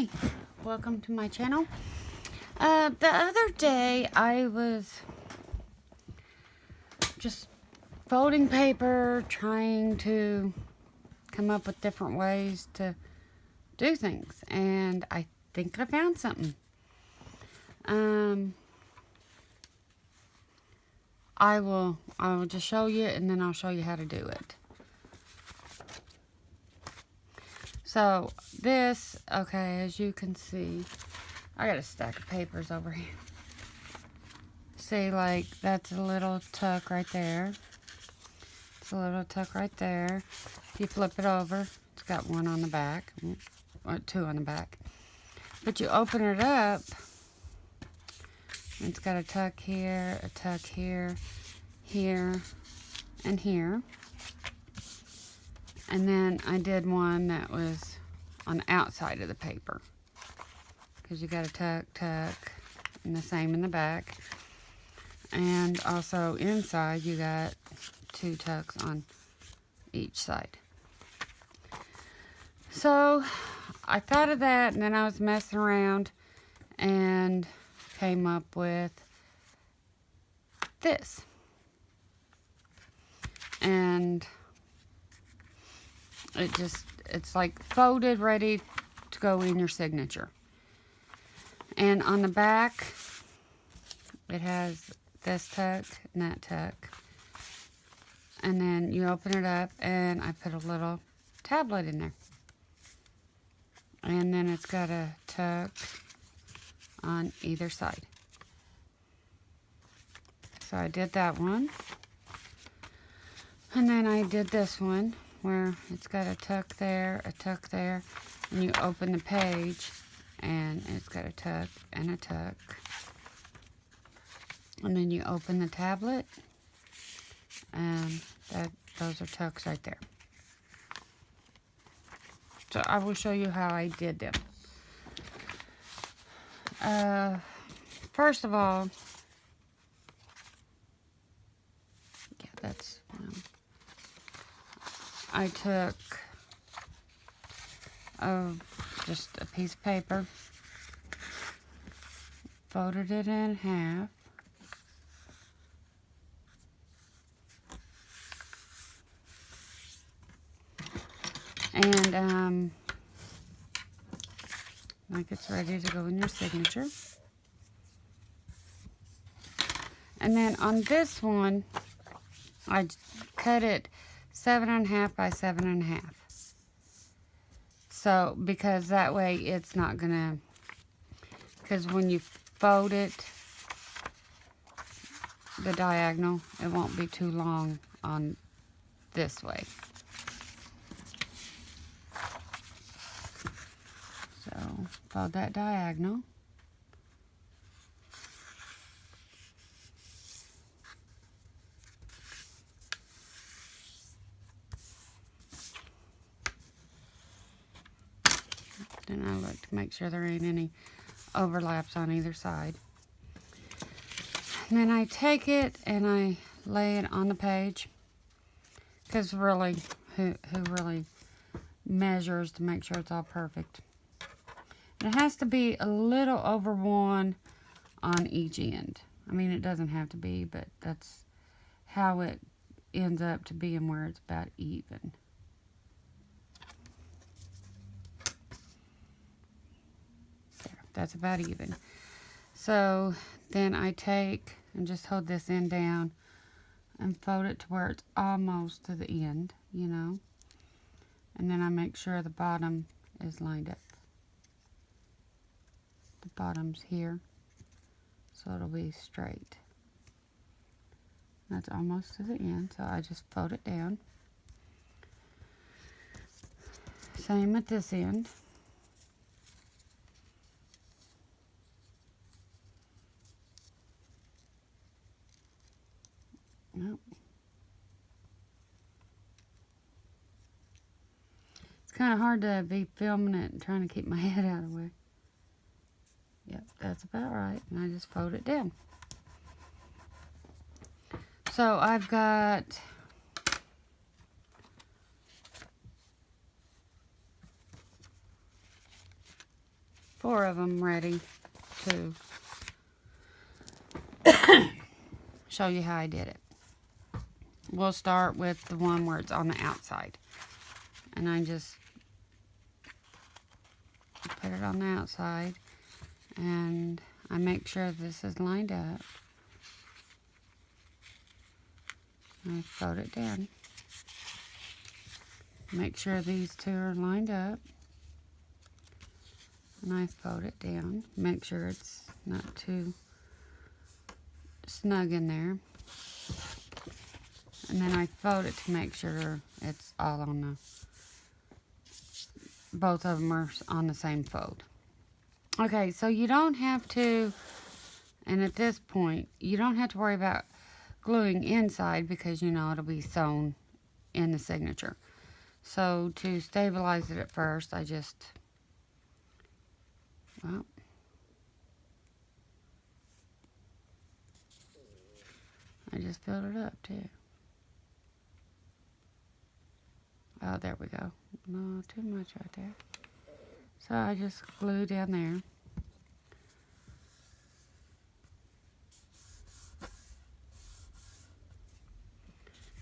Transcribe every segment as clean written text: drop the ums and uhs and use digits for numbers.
Hi, welcome to my channel. The other day I was just folding paper, trying to come up with different ways to do things, and I think I found something. I will just show you, and then I'll show you how to do it. So this, okay, as you can see, I got a stack of papers over here. See, like, that's a little tuck right there. It's a little tuck right there. If you flip it over, it's got one on the back, or two on the back. But you open it up, it's got a tuck here, here, and here. And then I did one that was on the outside of the paper, because you got a tuck, and the same in the back. And also inside you got two tucks on each side. So I thought of that, and then I was messing around and came up with this. And it's like folded, ready to go in your signature. And on the back, it has this tuck and that tuck. And then you open it up, and I put a little tablet in there. And then it's got a tuck on either side. So I did that one. And then I did this one, where it's got a tuck there, and you open the page, and it's got a tuck and a tuck. And then you open the tablet, and those are tucks right there. So I will show you how I did them. First of all, yeah, that's I took just a piece of paper, folded it in half, and like it's ready to go in your signature. And then on this one, I cut it 7.5 by 7.5. So, because that way it's not gonna, because when you fold it, the diagonal, it won't be too long on this way. So, fold that diagonal. Then I look to make sure there ain't any overlaps on either side. And then I take it and I lay it on the page, because really, who really measures to make sure it's all perfect? And it has to be a little over one on each end. I mean, it doesn't have to be, but that's how it ends up to being, where it's about even. That's about even. So then I take and just hold this end down and fold it to where it's almost to the end, you know. And then I make sure the bottom is lined up. The bottom's here, so it'll be straight. That's almost to the end, so I just fold it down. Same at this end. Nope. It's kind of hard to be filming it and trying to keep my head out of the way. Yep, that's about right. And I just fold it down. So I've got 4 of them ready to show you how I did it. We'll start with the one where it's on the outside. And I just put it on the outside. And I make sure this is lined up. I fold it down. Make sure these two are lined up. And I fold it down. Make sure it's not too snug in there. And then I fold it to make sure it's all on the, both of them are on the same fold. Okay, so you don't have to, and at this point, you don't have to worry about gluing inside because you know it'll be sewn in the signature. So to stabilize it at first, I just, well, I just filled it up too. Oh, there we go. No, too much right there. So I just glue down there.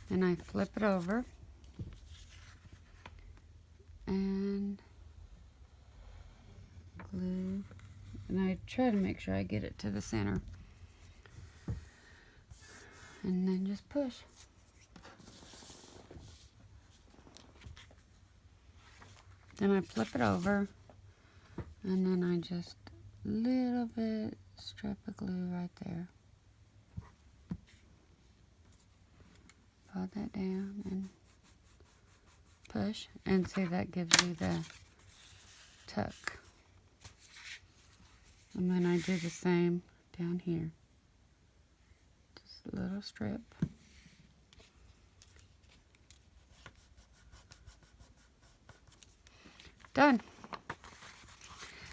And I flip it over. And glue. And I try to make sure I get it to the center. And then just push. Then I flip it over, and then I just little bit strip of glue right there. Fold that down and push, and see that gives you the tuck. And then I do the same down here. Just a little strip. Done.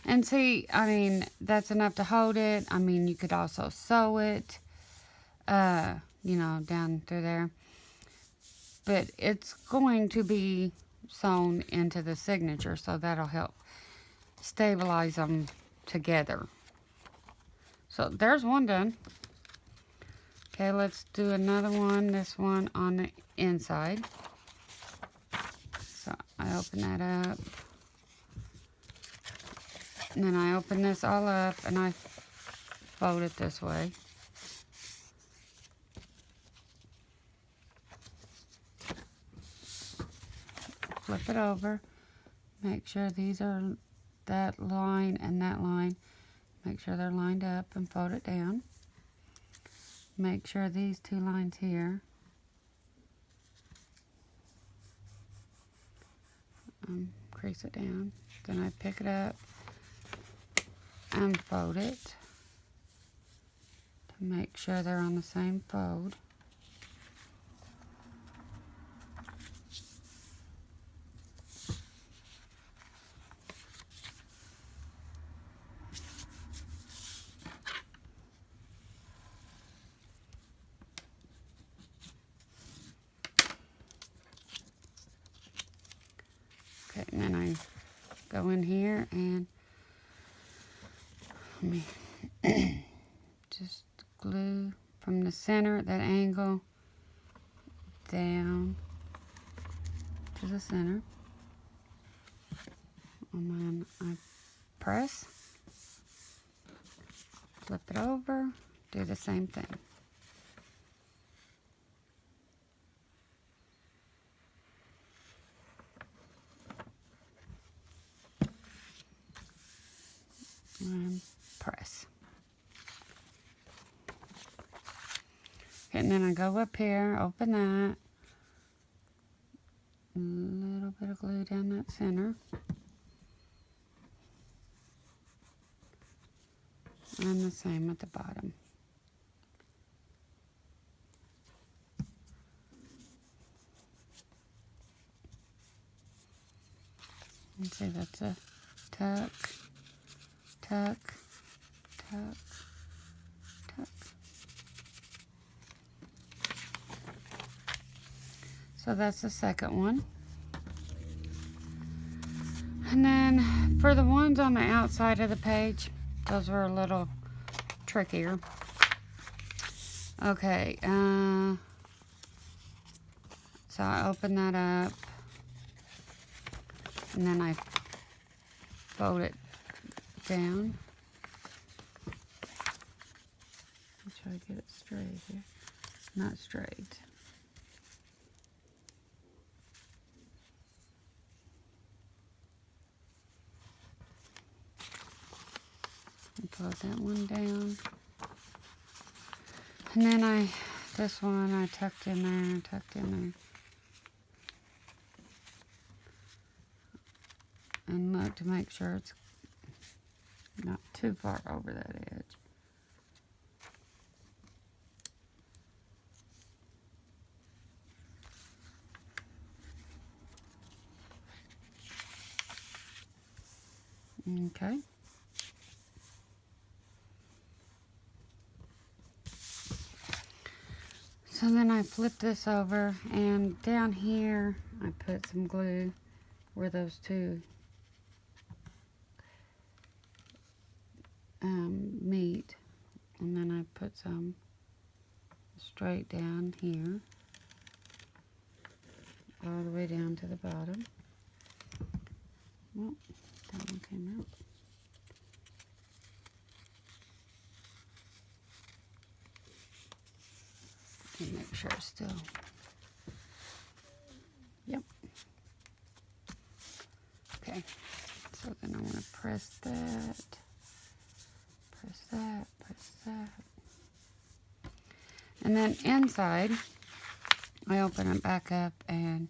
And see, I mean, that's enough to hold it. I mean, you could also sew it, you know, down through there. But it's going to be sewn into the signature, so that'll help stabilize them together. So there's one done. Okay, let's do another one, this one on the inside. So I open that up. And then I open this all up and I fold it this way. Flip it over. Make sure these are that line and that line. Make sure they're lined up and fold it down. Make sure these two lines here crease it down. Then I pick it up and fold it to make sure they're on the same fold. Okay, and then I go in here and let me just glue from the center at that angle down to the center. And then I press, flip it over, do the same thing. And press. Okay, and then I go up here, open that, a little bit of glue down that center, and the same at the bottom. And see, that's a tuck, tuck, tuck, tuck. So that's the second one. And then for the ones on the outside of the page, those were a little trickier. Okay, so I open that up, and then I fold it down. Try to get it straight here. Not straight. And put that one down. And then this one I tucked in there. And look to make sure it's not too far over that edge. Okay. So then I flip this over, and down here I put some glue where those two meet, and then I put some straight down here, all the way down to the bottom. Well, that one came out. And make sure it's still, yep. Okay, so then I want to press that, and then inside, I open it back up and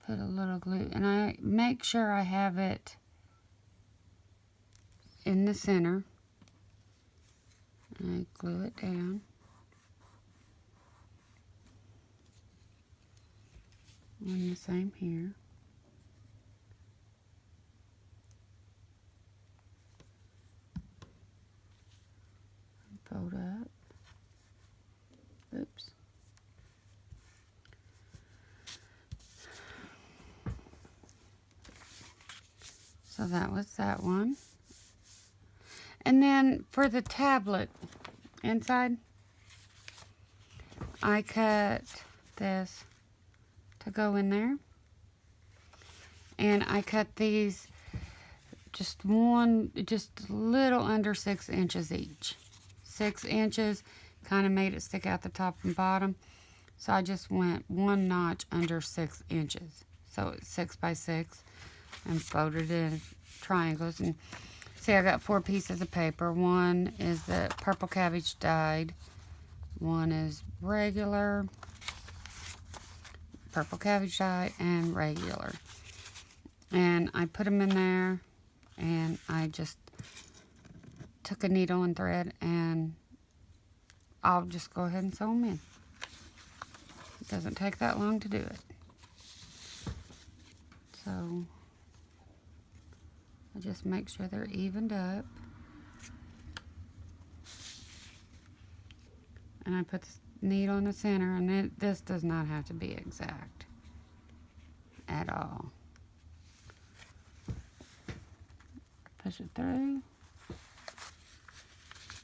put a little glue, and I make sure I have it in the center. I glue it down. And the same here. Fold up. Oops. So that was that one. And then for the tablet inside, I cut this to go in there. And I cut these just a little under 6 inches each. 6 inches, kind of made it stick out the top and bottom. So I just went 1 notch under 6 inches. So it's 6 by 6 and folded it in triangles. And see, I got 4 pieces of paper. One is the purple cabbage dyed. One is regular, purple cabbage dye, and regular. And I put them in there, and I just took a needle and thread, and I'll just go ahead and sew them in. It doesn't take that long to do it. So I just make sure they're evened up. And I put the needle in the center, and this does not have to be exact at all. Push it through,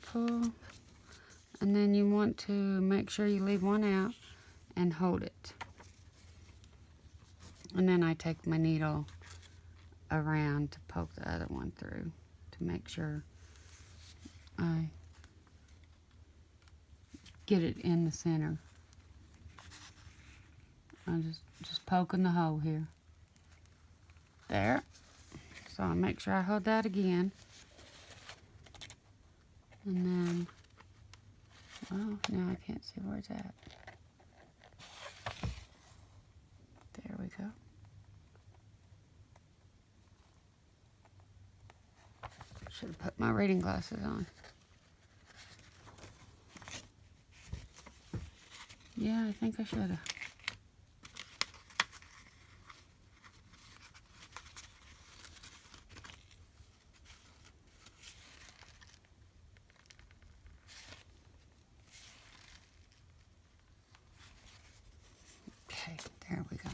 pull, and then you want to make sure you leave one out and hold it. And then I take my needle around to poke the other one through to make sure I get it in the center. I'm just poking the hole here. There. So I'll make sure I hold that again. And then, well, now I can't see where it's at. There we go. Should have put my reading glasses on. Yeah, I think I should have. Okay, there we go.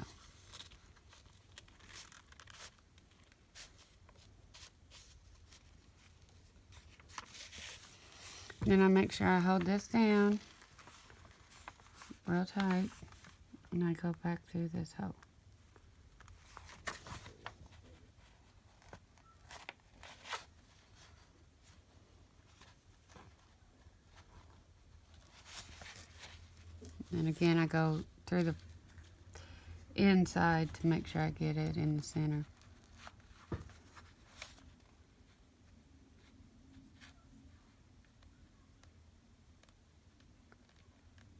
Then I make sure I hold this down real tight, and I go back through this hole. And again, I go through the inside to make sure I get it in the center.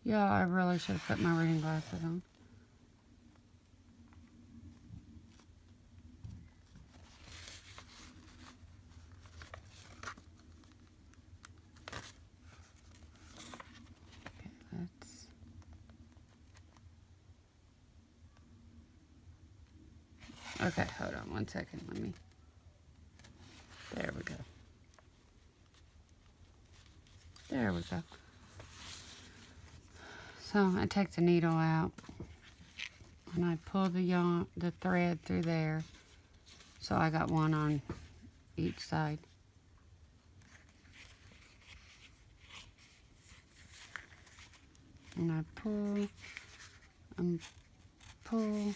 Yeah, I really should have put my reading glasses on. Okay, let's... Okay, hold on 1 second. Let me... There we go. There we go. So I take the needle out and I pull the thread through there. So I got one on each side. And I pull and pull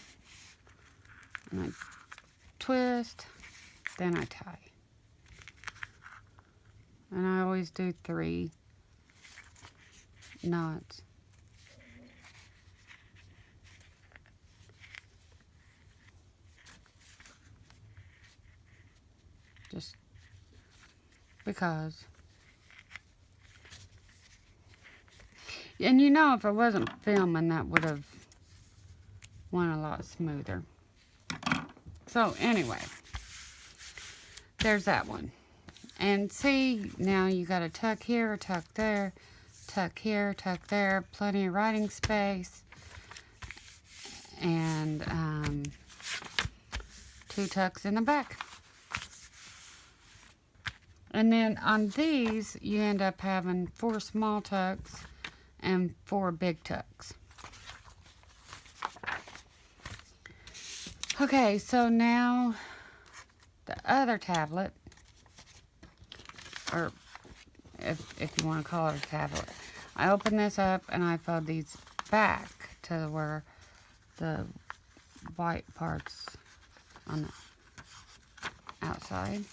and I twist, then I tie. And I always do 3 knots. Just because. And you know, if I wasn't filming, that would have went a lot smoother. So anyway, there's that one. And see, now you got to tuck here, tuck there, tuck here, tuck there. Plenty of writing space. And 2 tucks in the back. And then on these, you end up having 4 small tucks and 4 big tucks. Okay, so now the other tablet, or if you want to call it a tablet, I open this up and I fold these back to where the white parts on the outside.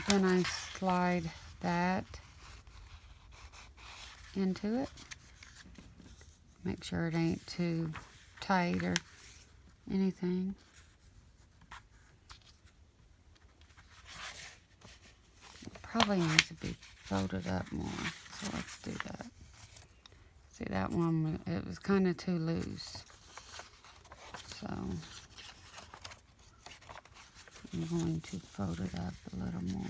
Then I slide that into it. Make sure it ain't too tight or anything. It probably needs to be folded up more, so let's do that. See, that one, it was kind of too loose. So I'm going to fold it up a little more.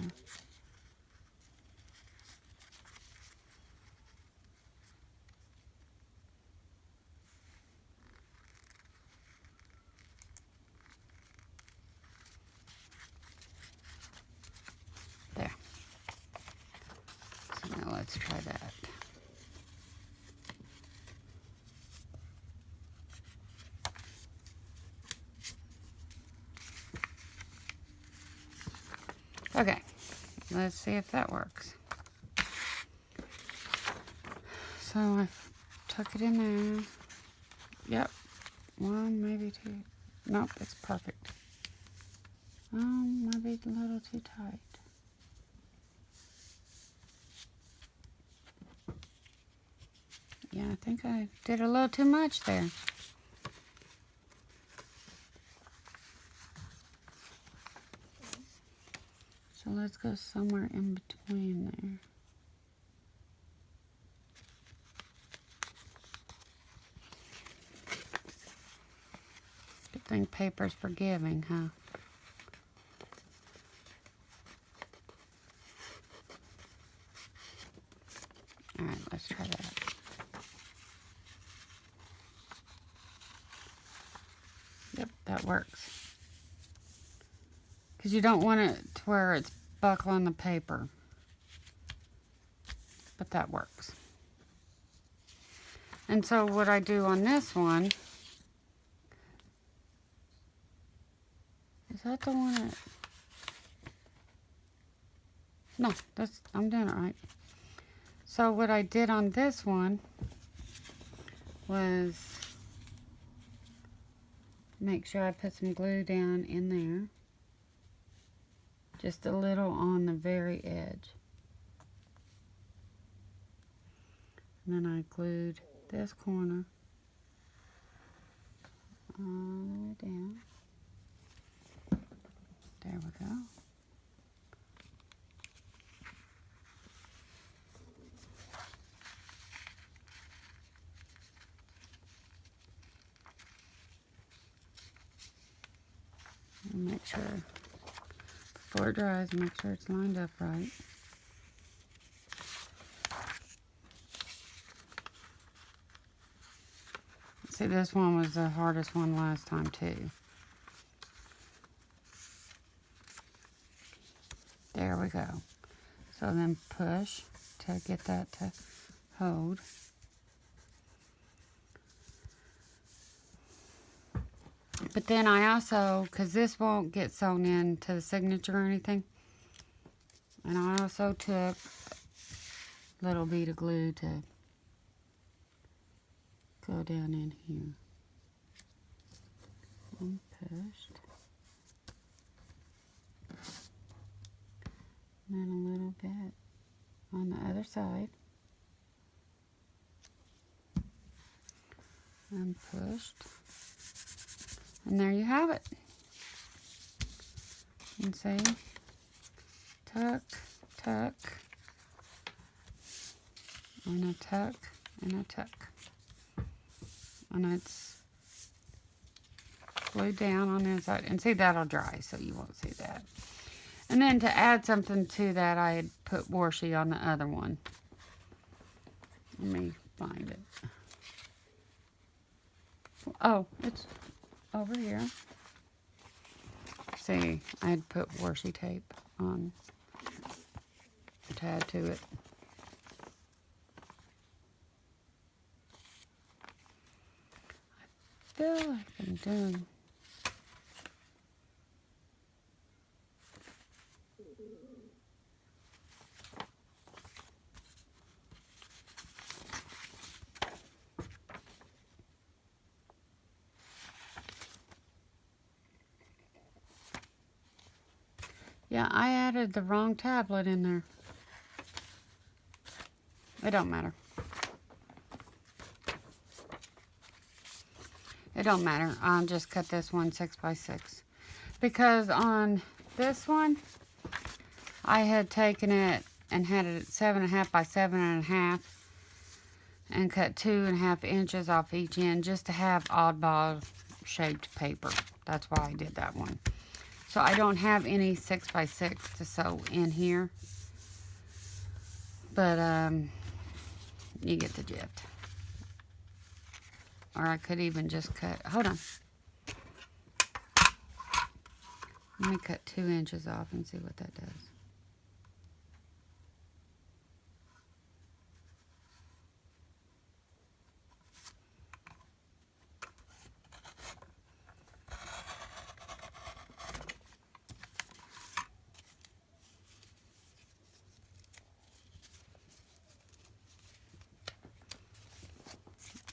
There. So now let's try that. Okay, let's see if that works. So I tuck it in there. Yep, 1, maybe 2. Nope, it's perfect. Might be a little too tight. Yeah, I think I did a little too much there. So let's go somewhere in between there. Good thing paper's forgiving, huh? Alright, let's try that. That works. Because you don't want it to where it's buckling the paper. But that works. And so what I do on this one, is that the one that, no, I'm doing it right. So what I did on this one was make sure I put some glue down in there. Just a little on the very edge. And then I glued this corner all the way down. There we go. And make sure, before it dries, make sure it's lined up right. See, this one was the hardest one last time too. There we go. So then push to get that to hold. But then I also, because this won't get sewn into the signature or anything, and I also took a little bit of glue to go down in here. And pushed. And then a little bit on the other side. And pushed. And there you have it. And see, tuck, tuck, and a tuck, and a tuck. And it's glued down on the inside. And see, that'll dry, so you won't see that. And then to add something to that, I had put washi on the other one. Let me find it. Oh, it's over here. See, I had put washi tape on to add to it. I feel like I'm doing. Yeah, I added the wrong tablet in there. It don't matter. It don't matter. I'll just cut this one 6x6. Because on this one, I had taken it and had it at 7.5 by 7.5 and cut 2.5 inches off each end just to have oddball shaped paper. That's why I did that one. So I don't have any 6x6 to sew in here. But you get the gist. Or I could even just cut, hold on. Let me cut 2 inches off and see what that does.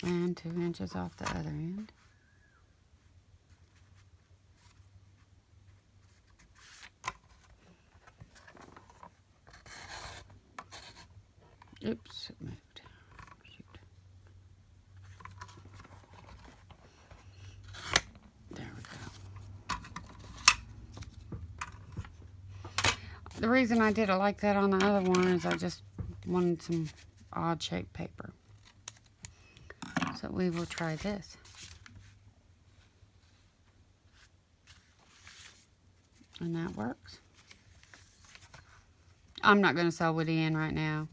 And 2 inches off the other end. Oops, it moved. Shoot. There we go. The reason I did it like that on the other one is I just wanted some odd shaped paper. So we will try this. And that works. I'm not going to sew it in right now.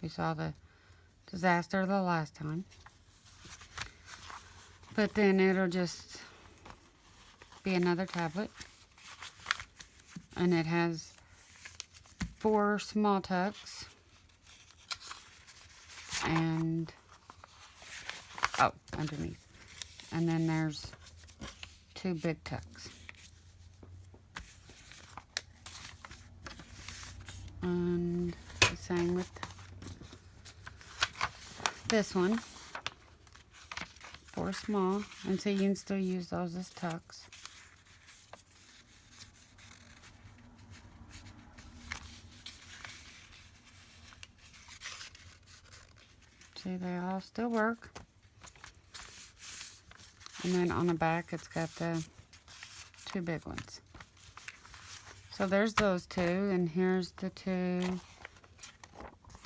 We saw the disaster the last time. But then it'll just be another tablet. And it has 4 small tucks. And, oh, underneath. And then there's 2 big tucks. And the same with this one. 4 small. And so you can still use those as tucks. See, they all still work. And then on the back, it's got the 2 big ones. So there's those 2, and here's the 2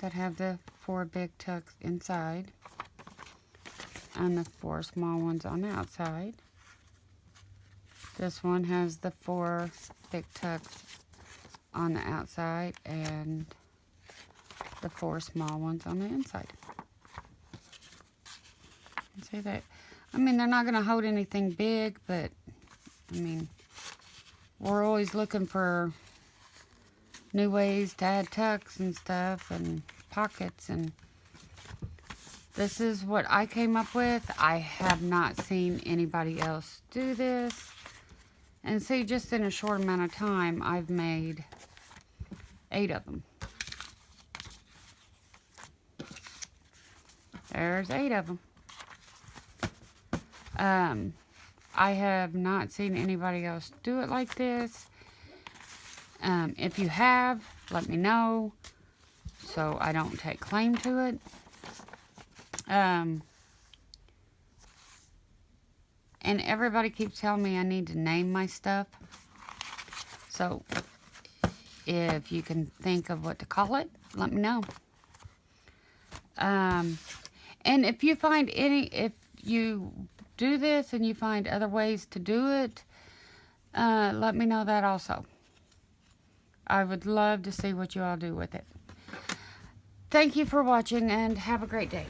that have the 4 big tucks inside, and the 4 small ones on the outside. This one has the 4 big tucks on the outside, and the 4 small ones on the inside. See that? I mean, they're not going to hold anything big, but, I mean, we're always looking for new ways to add tucks and stuff and pockets, and this is what I came up with. I have not seen anybody else do this. And see, just in a short amount of time, I've made 8 of them. There's 8 of them. I have not seen anybody else do it like this. If you have, let me know so I don't take claim to it. And everybody keeps telling me I need to name my stuff. So if you can think of what to call it, let me know. And if you find if you do this and you find other ways to do it, let me know that also. I would love to see what you all do with it. Thank you for watching, and have a great day.